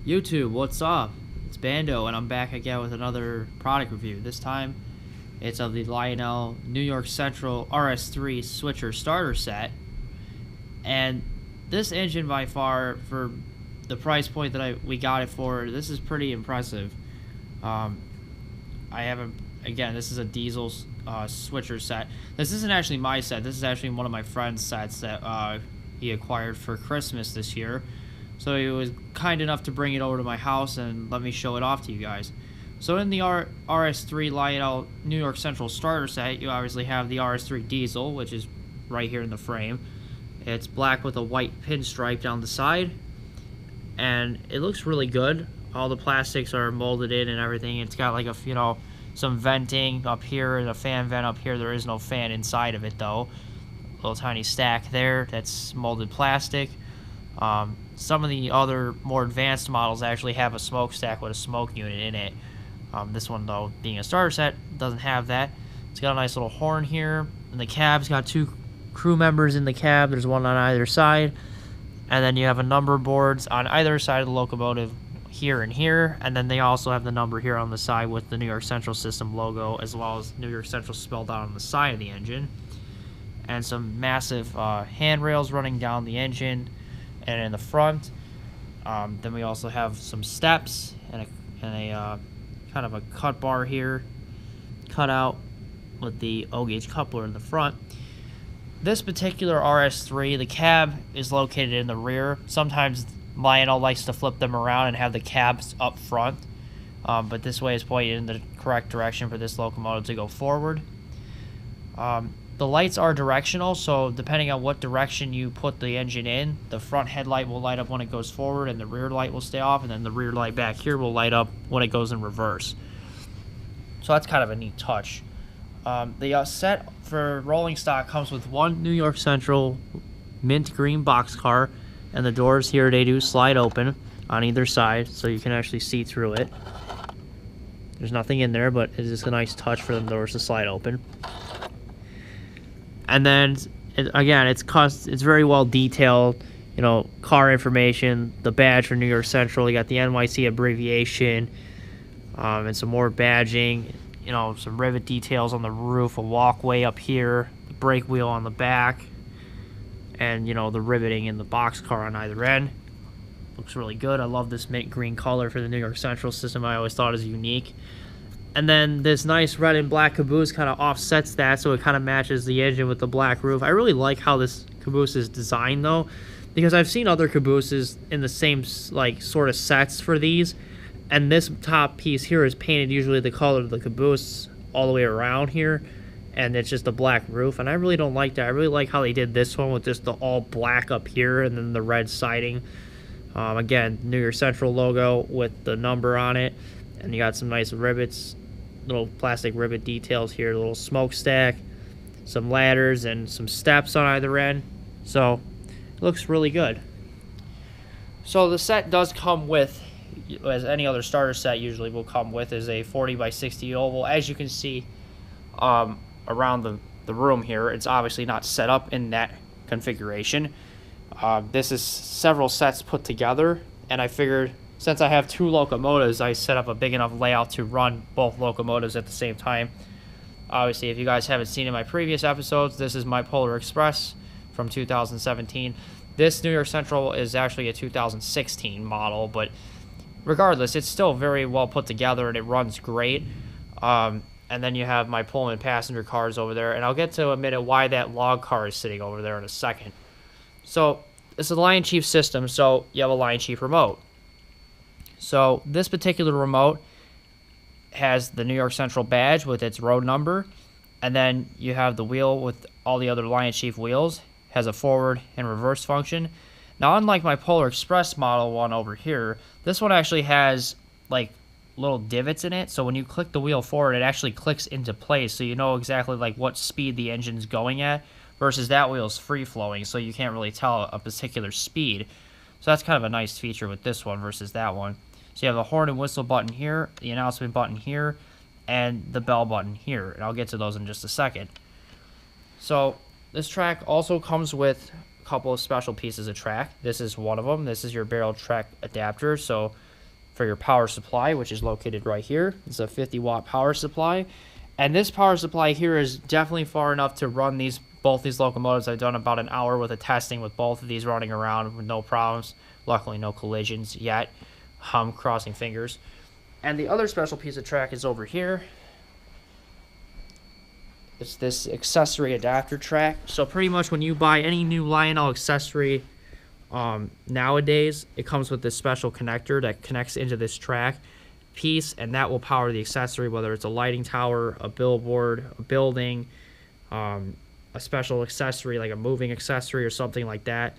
YouTube, what's up? It's Bando, and I'm back again with another product review. This time, it's of the Lionel New York Central RS-3 switcher starter set. And this engine, by far, for the price point that we got it for, this is pretty impressive. I haven't, again, this is a diesel switcher set. This isn't actually my set. This is actually one of my friend's sets that he acquired for Christmas this year. So he was kind enough to bring it over to my house and let me show it off to you guys. So in the RS-3 Lionel New York Central starter set, you obviously have the RS-3 diesel, which is right here in the frame. It's black with a white pinstripe down the side, and it looks really good. All the plastics are molded in and everything. It's got like a, some venting up here and a fan vent up here. There is no fan inside of it though. Little tiny stack there that's molded plastic. Some of the other more advanced models actually have a smokestack with a smoke unit in it. This one, though, being a starter set, doesn't have that. It's got a nice little horn here. And the cab's got two crew members in the cab. There's one on either side. And then you have a number boards on either side of the locomotive here and here. And then they also have the number here on the side with the New York Central System logo, as well as New York Central spelled out on the side of the engine. And some massive handrails running down the engine and in the front. Then we also have some steps and a kind of a cut bar here, cut out with the O-gauge coupler in the front. This particular RS-3, the cab is located in the rear. Sometimes Lionel likes to flip them around and have the cabs up front, but this way is pointed in the correct direction for this locomotive to go forward. The lights are directional, so depending on what direction you put the engine in, the front headlight will light up when it goes forward and the rear light will stay off, and then the rear light back here will light up when it goes in reverse. So that's kind of a neat touch. The set for rolling stock comes with one New York Central mint green boxcar, and the doors here, they do slide open on either side, so you can actually see through it. There's nothing in there, but it's just a nice touch for the doors to slide open. And then, again, it's very well detailed, car information, the badge for New York Central, you got the NYC abbreviation, and some more badging, some rivet details on the roof, a walkway up here, the brake wheel on the back, and, the riveting in the boxcar on either end. Looks really good. I love this mint green color for the New York Central system. I always thought it was unique. And then this nice red and black caboose kind of offsets that, so it kind of matches the engine with the black roof. I really like how this caboose is designed, though, because I've seen other cabooses in the same, sort of sets for these, and this top piece here is painted usually the color of the caboose all the way around here, and it's just a black roof, and I really don't like that. I really like how they did this one with just the all black up here and then the red siding. Again, New York Central logo with the number on it, and you got some nice rivets, little plastic rivet details here, a little smokestack, some ladders, and some steps on either end. So it looks really good. So the set does come with, as any other starter set usually will come with, is a 40x60 oval. As you can see around the room here, it's obviously not set up in that configuration. This is several sets put together, and I figured since I have two locomotives, I set up a big enough layout to run both locomotives at the same time. Obviously, if you guys haven't seen in my previous episodes, this is my Polar Express from 2017. This New York Central is actually a 2016 model, but regardless, it's still very well put together and it runs great. And then you have my Pullman passenger cars over there, and I'll get to a minute why that log car is sitting over there in a second. So it's a Lion Chief system, so you have a Lion Chief remote. So this particular remote has the New York Central badge with its road number, and then you have the wheel with all the other Lion Chief wheels, has a forward and reverse function. Now, unlike my Polar Express model one over here, this one actually has little divots in it, so when you click the wheel forward, it actually clicks into place, so you know exactly what speed the engine's going at, versus that wheel's free-flowing, so you can't really tell a particular speed. So that's kind of a nice feature with this one versus that one. So you have the horn and whistle button here, the announcement button here, and the bell button here. And I'll get to those in just a second. So this track also comes with a couple of special pieces of track. This is one of them. This is your barrel track adapter. So for your power supply, which is located right here. It's a 50-watt power supply. And this power supply here is definitely far enough to run both these locomotives. I've done about an hour worth of testing with both of these running around with no problems. Luckily, no collisions yet. Crossing fingers. And the other special piece of track is over here. It's this accessory adapter track. So pretty much when you buy any new Lionel accessory nowadays, it comes with this special connector that connects into this track piece, and that will power the accessory, whether it's a lighting tower, a billboard, a building, a special accessory like a moving accessory or something like that.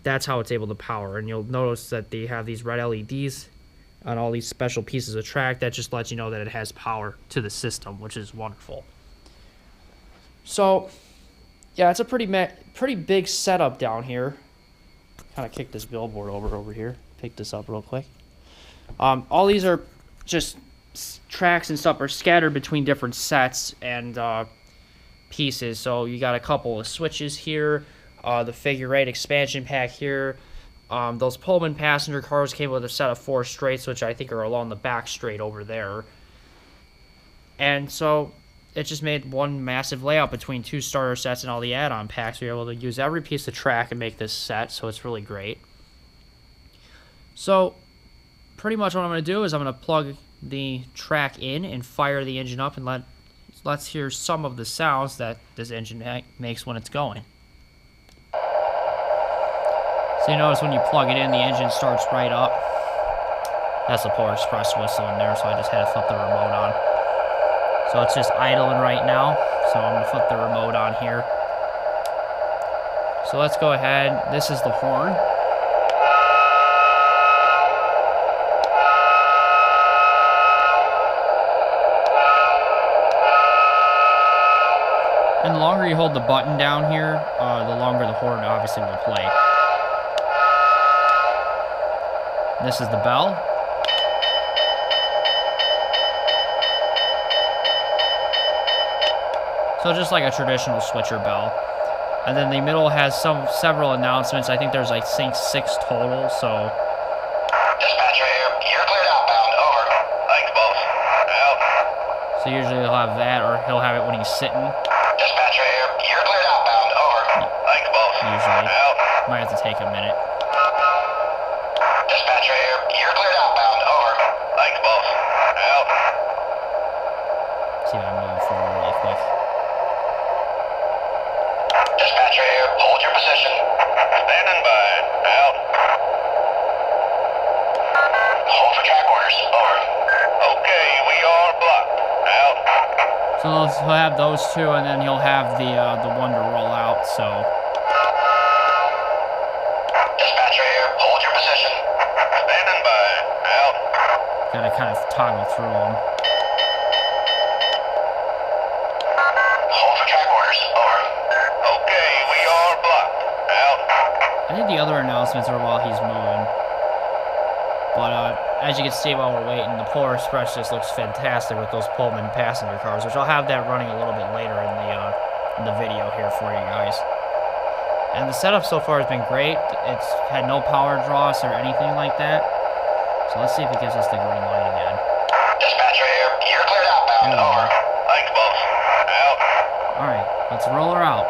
That's how it's able to power. And you'll notice that they have these red LEDs on all these special pieces of track. That just lets you know that it has power to the system, which is wonderful. So yeah, it's a pretty big setup down here. Kind of kick this billboard over here. Pick this up real quick. All these are just tracks and stuff are scattered between different sets and pieces. So you got a couple of switches here, the figure 8 expansion pack here. Those Pullman passenger cars came with a set of 4 straights, which I think are along the back straight over there. And so it just made one massive layout between 2 starter sets and all the add-on packs. You're able to use every piece of track and make this set, so it's really great. So pretty much what I'm going to do is I'm going to plug the track in and fire the engine up, and let's hear some of the sounds that this engine makes when it's going. So you notice when you plug it in, the engine starts right up. That's the Polar Express whistle in there, so I just had to flip the remote on. So it's just idling right now, so I'm going to flip the remote on here. So let's go ahead. This is the horn. And the longer you hold the button down here, the longer the horn obviously will play. This is the bell. So just like a traditional switcher bell. And then the middle has several announcements. I think there's, I think, 6 total, so. Dispatcher here, you're cleared outbound, over. Thanks, both. Out. So usually he'll have that, or he'll have it when he's sitting. Dispatcher here, you're cleared outbound, over. Thanks, both. Usually. Out. Might have to take a minute. Dispatcher here, you're cleared outbound, over. Thanks, both. Out. See if I'm moving forward really quick. Dispatcher here, hold your position. Standing by. Out. Hold for track orders. Over. Okay, we are blocked. Out. So he'll have those 2, and then he'll have the one to roll out. So Dispatcher here, hold your position. Standing by. Out. gotta kind of toggle through them. Hold for track orders. Over. Okay, we are blocked. Out. I think the other announcements are while he's moving. But as you can see while we're waiting, the Polar Express just looks fantastic with those Pullman passenger cars, which I'll have that running a little bit later in the video here for you guys. And the setup so far has been great. It's had no power dross or anything like that. So let's see if it gives us the green light again. Dispatcher here, you're cleared outbound, over. Thanks, both. Out. Alright, let's roll her out.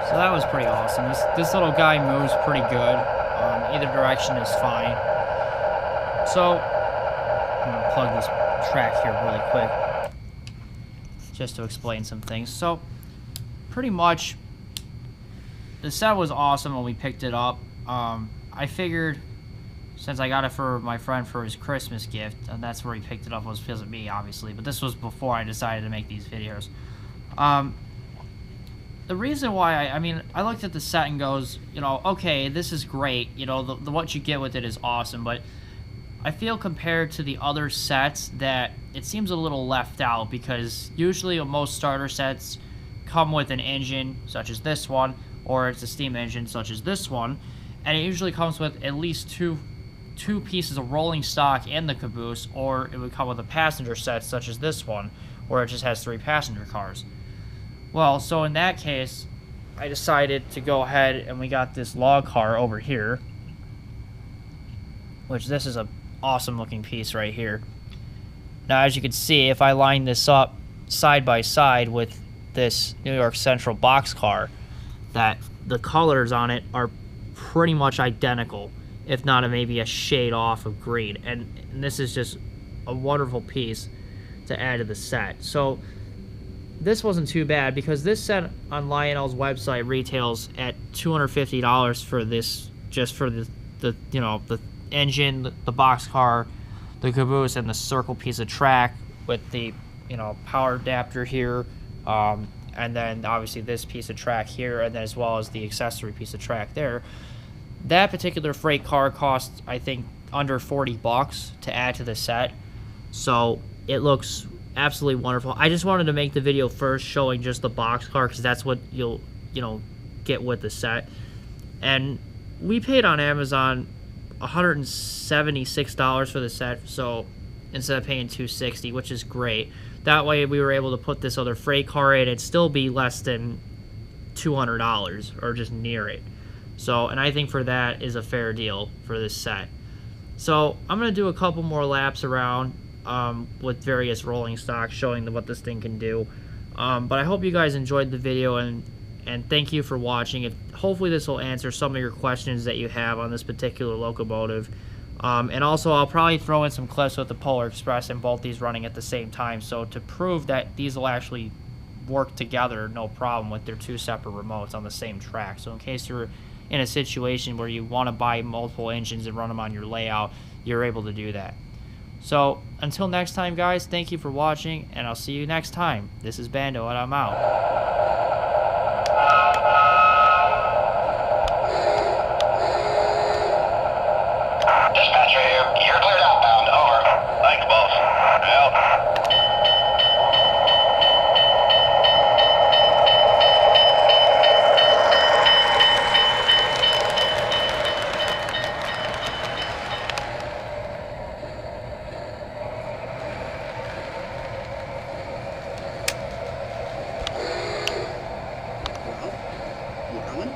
So that was pretty awesome. This little guy moves pretty good. Either direction is fine. So I'm gonna plug this track here really quick. just to explain some things. So, pretty much, the set was awesome when we picked it up. I figured, since I got it for my friend for his Christmas gift, and that's where he picked it up, was because of me, obviously, but this was before I decided to make these videos. The reason why, I mean, I looked at the set and goes, you know, okay, this is great, you know, the what you get with it is awesome, but I feel compared to the other sets that it seems a little left out, because usually most starter sets come with an engine, such as this one, or it's a steam engine, such as this one, and it usually comes with at least two pieces of rolling stock and the caboose, or it would come with a passenger set, such as this one, where it just has 3 passenger cars. Well, so in that case, I decided to go ahead and we got this log car over here, which this is a awesome looking piece right here. Now, as you can see, if I line this up side by side with this New York Central boxcar, that the colors on it are pretty much identical, if not maybe a shade off of green. And this is just a wonderful piece to add to the set. So this wasn't too bad, because this set on Lionel's website retails at $250 for this, just for the you know, the engine, the boxcar, the caboose, and the circle piece of track with the, you know, power adapter here, and then obviously this piece of track here, and then as well as the accessory piece of track there. That particular freight car costs, I think, under $40 to add to the set, so it looks absolutely wonderful. I just wanted to make the video first showing just the boxcar, because that's what you'll, you know, get with the set. And we paid on Amazon $176 for the set, so instead of paying $260, which is great. That way we were able to put this other freight car in and still be less than $200, or just near it. So, and I think for that is a fair deal for this set. So I'm going to do a couple more laps around with various rolling stocks, showing what this thing can do. But I hope you guys enjoyed the video, and thank you for watching. Hopefully this will answer some of your questions that you have on this particular locomotive. And also, I'll probably throw in some clips with the Polar Express and both these running at the same time, so to prove that these will actually work together no problem with their 2 separate remotes on the same track. So in case you're in a situation where you want to buy multiple engines and run them on your layout, you're able to do that. So until next time, guys, thank you for watching, and I'll see you next time. This is Bando, and I'm out. Dispatcher here. You're cleared outbound. Over. Thanks, boss. Out. You coming?